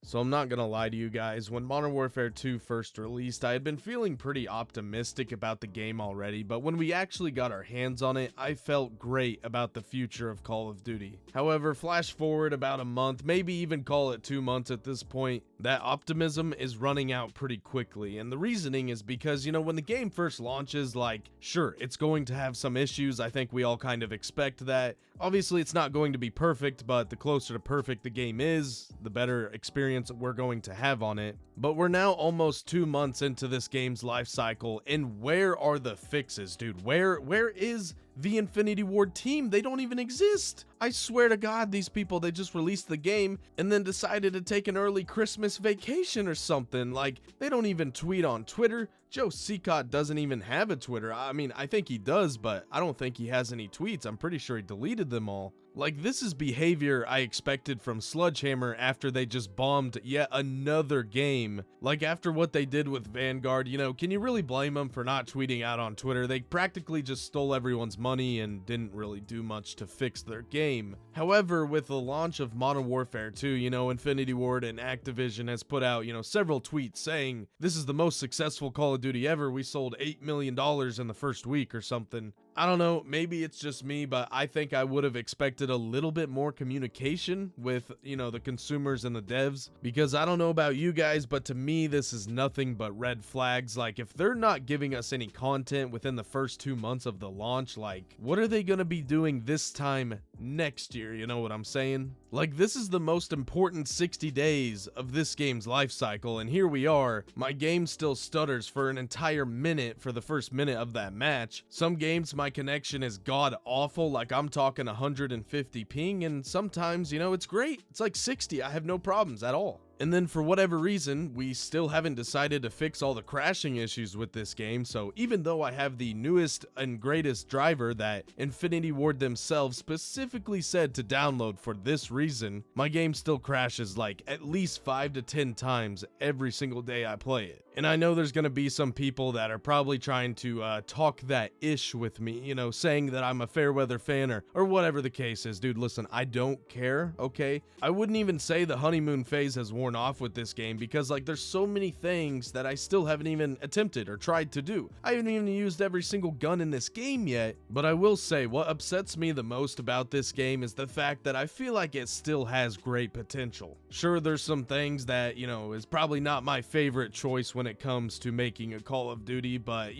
So I'm not gonna lie to you guys, when Modern Warfare 2 first released, I had been feeling pretty optimistic about the game already, but when we actually got our hands on it, I felt great about the future of Call of Duty. However, flash forward about a month, maybe even call it 2 months at this point, that optimism is running out pretty quickly, and the reasoning is because, when the game first launches, like, sure, it's going to have some issues, I think we all kind of expect that. Obviously, it's not going to be perfect, but the closer to perfect the game is, the better experience we're going to have on it. But we're now almost 2 months into this game's life cycle, and where are the fixes, dude? Where is the Infinity Ward team? They don't even exist. I swear to God, these people, they just released the game and then decided to take an early Christmas vacation or something. Like, they don't even tweet on Twitter. Joe Secott doesn't even have a Twitter. I mean, I think he does, but I don't think he has any tweets. I'm pretty sure he deleted them all. Like, this is behavior I expected from Sledgehammer after they just bombed yet another game. Like, after what they did with Vanguard, can you really blame them for not tweeting out on Twitter? They practically just stole everyone's money and didn't really do much to fix their game. However, with the launch of Modern Warfare 2, Infinity Ward and Activision has put out, several tweets saying, this is the most successful Call of Duty ever. We sold $8 million in the first week or something. I don't know, maybe it's just me, but I think I would have expected a little bit more communication with, the consumers and the devs, because I don't know about you guys, but to me, this is nothing but red flags. Like, if they're not giving us any content within the first 2 months of the launch, like, what are they gonna be doing this time next year? You know what I'm saying? Like, this is the most important 60 days of this game's life cycle, and here we are. My game still stutters for an entire minute for the first minute of that match. Some games, my connection is god awful, like I'm talking 150 ping, and sometimes, it's great. It's like 60, I have no problems at all. And then for whatever reason, we still haven't decided to fix all the crashing issues with this game, so even though I have the newest and greatest driver that Infinity Ward themselves specifically said to download for this reason, my game still crashes like at least 5 to 10 times every single day I play it. And I know there's gonna be some people that are probably trying to talk that ish with me, saying that I'm a Fairweather fan or whatever the case is. Dude, listen, I don't care, okay? I wouldn't even say the honeymoon phase has worn off with this game, because like there's so many things that I still haven't even attempted or tried to do. I haven't even used every single gun in this game yet, but I will say what upsets me the most about this game is the fact that I feel like it still has great potential. Sure, there's some things that, is probably not my favorite choice when it comes to making a Call of Duty, but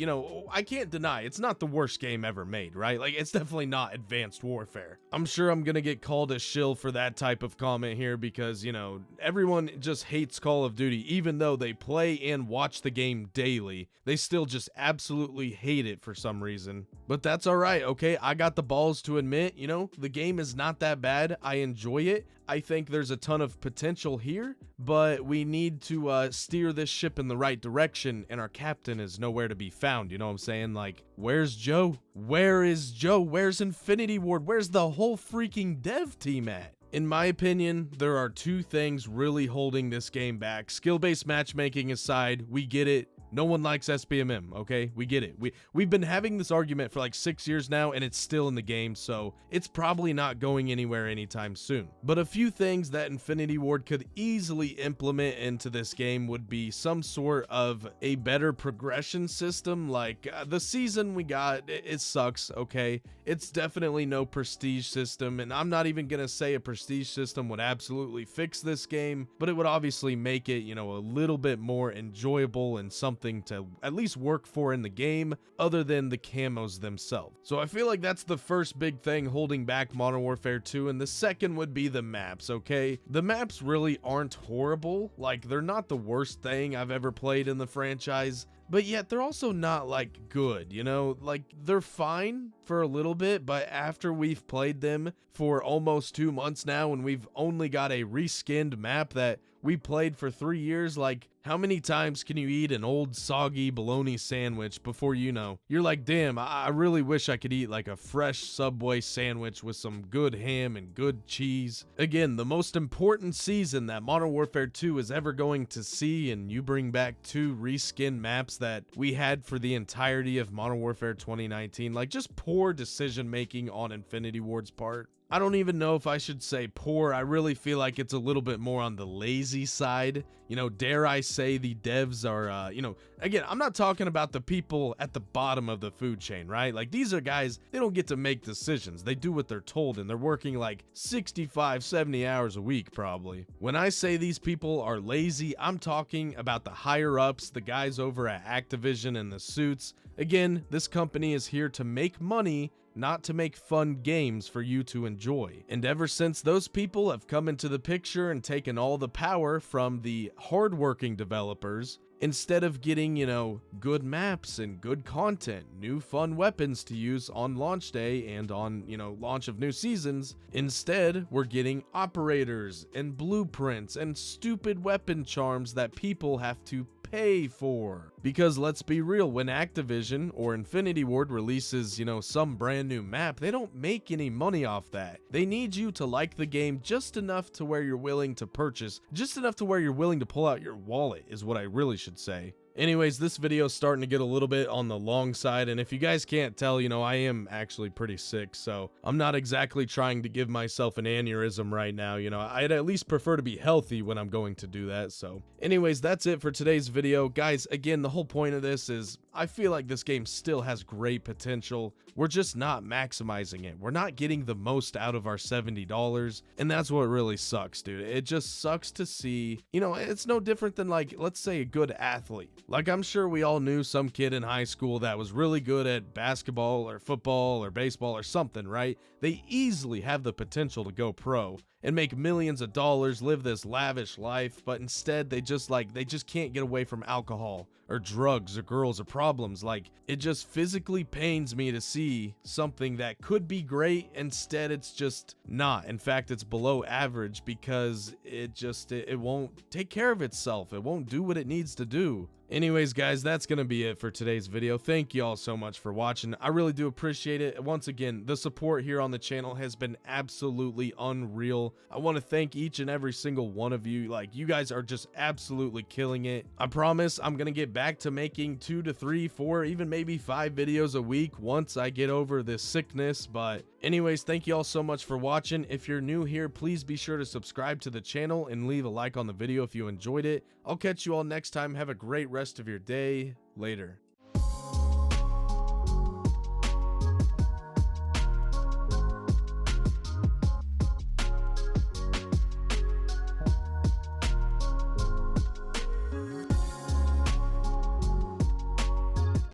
I can't deny it's not the worst game ever made, right? Like, it's definitely not Advanced Warfare. I'm sure I'm gonna get called a shill for that type of comment here because, everyone just hates Call of Duty. Even though they play and watch the game daily, they still just absolutely hate it for some reason. But that's alright, okay? I got the balls to admit, the game is not that bad. I enjoy it. I think there's a ton of potential here, but we need to steer this ship in the right direction, and our captain is nowhere to be found, you know what I'm saying? Like, where's Joe? Where is Joe? Where's Infinity Ward? Where's the whole freaking dev team at? In my opinion, there are two things really holding this game back. Skill-based matchmaking aside, we get it. No one likes SBMM, okay? We get it. We've been having this argument for like 6 years now, and it's still in the game, so it's probably not going anywhere anytime soon. But a few things that Infinity Ward could easily implement into this game would be some sort of a better progression system. Like, the season we got, it sucks, okay? It's definitely no prestige system, and I'm not even gonna say a prestige system would absolutely fix this game, but it would obviously make it, a little bit more enjoyable and something to at least work for in the game other than the camos themselves. So I feel like that's the first big thing holding back Modern Warfare 2, and the second would be the maps, okay? The maps really aren't horrible. Like, they're not the worst thing I've ever played in the franchise, but yet they're also not like good, like they're fine for a little bit, but after we've played them for almost 2 months now and we've only got a reskinned map that we played for 3 years, like, how many times can you eat an old soggy bologna sandwich before you're like, damn, I really wish I could eat like a fresh Subway sandwich with some good ham and good cheese. Again, the most important season that Modern Warfare 2 is ever going to see, and you bring back 2 reskinned maps that we had for the entirety of Modern Warfare 2019, like, just poor decision making on Infinity Ward's part. I don't even know if I should say poor. I really feel like it's a little bit more on the lazy side. You know, dare I say the devs are, again, I'm not talking about the people at the bottom of the food chain, right? Like, these are guys, they don't get to make decisions. They do what they're told, and they're working like 65, 70 hours a week, probably. When I say these people are lazy, I'm talking about the higher ups, the guys over at Activision in the suits. Again, this company is here to make money, not to make fun games for you to enjoy. And ever since those people have come into the picture and taken all the power from the hardworking developers, instead of getting, good maps and good content, new fun weapons to use on launch day and on, launch of new seasons, instead we're getting operators and blueprints and stupid weapon charms that people have to pay for. Because let's be real, when Activision or Infinity Ward releases, some brand new map, they don't make any money off that. They need you to like the game just enough to where you're willing to purchase, just enough to where you're willing to pull out your wallet, is what I really should say. Anyways, this video is starting to get a little bit on the long side, and if you guys can't tell, I am actually pretty sick, so I'm not exactly trying to give myself an aneurysm right now. I'd at least prefer to be healthy when I'm going to do that. So anyways, that's it for today's video. Guys, again, the whole point of this is I feel like this game still has great potential. We're just not maximizing it. We're not getting the most out of our $70, and that's what really sucks, dude. It just sucks to see, it's no different than, like, let's say a good athlete. Like, I'm sure we all knew some kid in high school that was really good at basketball or football or baseball or something, right? They easily have the potential to go pro and make millions of dollars, live this lavish life, but instead they just can't get away from alcohol or drugs or girls or problems. Like, it just physically pains me to see something that could be great, instead it's just not. In fact, it's below average because it won't take care of itself. It won't do what it needs to do. Anyways, guys, that's gonna be it for today's video. Thank you all so much for watching. I really do appreciate it. Once again, the support here on the channel has been absolutely unreal. I want to thank each and every single one of you. Like, you guys are just absolutely killing it. I promise I'm gonna get back to making 2 to 3, 4, even maybe 5 videos a week once I get over this sickness. But anyways, thank you all so much for watching. If you're new here, please be sure to subscribe to the channel and leave a like on the video if you enjoyed it. I'll catch you all next time. Have a great rest of your day. Later.